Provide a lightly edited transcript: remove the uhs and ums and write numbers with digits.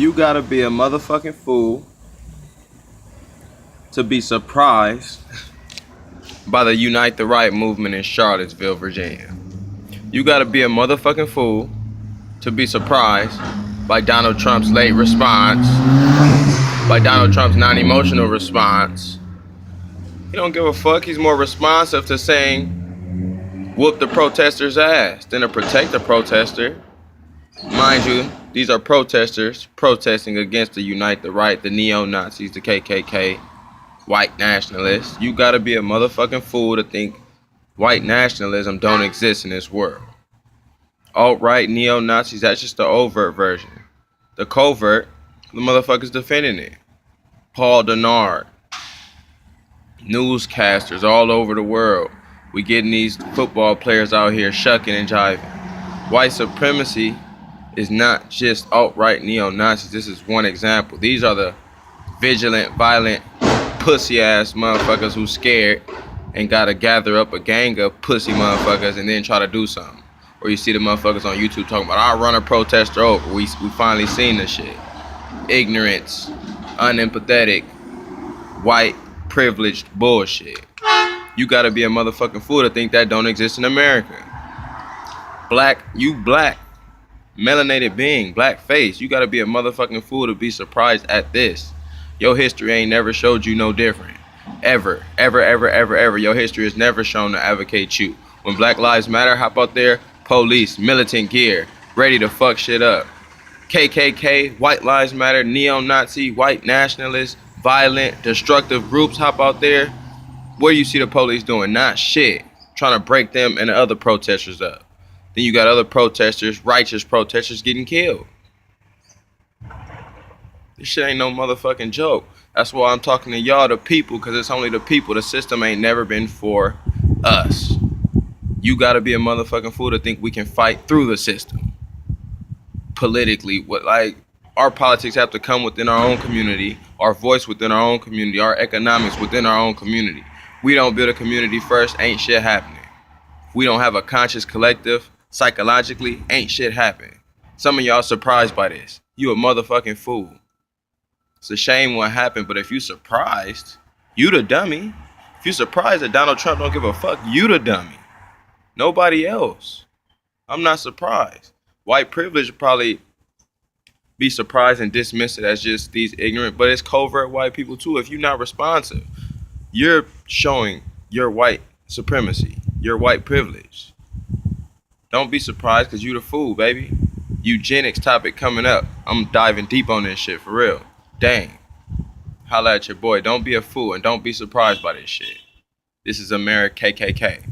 You gotta be a motherfucking fool to be surprised by the Unite the Right movement in Charlottesville, Virginia. You gotta be a motherfucking fool to be surprised by Donald Trump's late response, by Donald Trump's non-emotional response. He don't give a fuck. He's more responsive to saying whoop the protesters' ass than to protect the protester. Mind you, these are protesters protesting against the Unite the Right, the neo-Nazis, the KKK, white nationalists. You gotta be a motherfucking fool to think white nationalism don't exist in this world. Alt-right, neo-Nazis, that's just the overt version. The covert, the motherfuckers defending it. Paul Denard, newscasters all over the world. We getting these football players out here shucking and jiving. White supremacy is not just alt-right neo-Nazis. This is one example. These are the vigilant, violent, pussy-ass motherfuckers who scared and gotta gather up a gang of pussy motherfuckers and then try to do something. Or you see the motherfuckers on YouTube talking about, I'll run a protester over. We finally seen this shit. Ignorance, unempathetic, white, privileged bullshit. You gotta be a motherfucking fool to think that don't exist in America. Black, melanated being, black face. You gotta be a motherfucking fool to be surprised at this. Your history ain't never showed you no different. Ever. Your history has never shown to advocate you. When Black Lives Matter hop out there, police, militant gear, ready to fuck shit up. KKK, White Lives Matter, neo-Nazi, white nationalists, violent, destructive groups hop out there. What do you see the police doing? Not shit. Trying to break them and the other protesters up. Then you got other protesters, righteous protesters getting killed. This shit ain't no motherfucking joke. That's why I'm talking to y'all, the people, because it's only the people. The system ain't never been for us. You gotta be a motherfucking fool to think we can fight through the system. Politically, our politics have to come within our own community, our voice within our own community, our economics within our own community. We don't build a community first, ain't shit happening. We don't have a conscious collective, psychologically, ain't shit happening. Some of y'all surprised by this. You a motherfucking fool. It's a shame what happened, but if you surprised, you the dummy. If you surprised that Donald Trump don't give a fuck, you the dummy. Nobody else. I'm not surprised. White privilege would probably be surprised and dismiss it as just these ignorant, but it's covert white people too. If you're not responsive, you're showing your white supremacy, your white privilege. Don't be surprised because you the fool, baby. Eugenics topic coming up. I'm diving deep on this shit for real. Dang. Holla at your boy. Don't be a fool and don't be surprised by this shit. This is America KKK.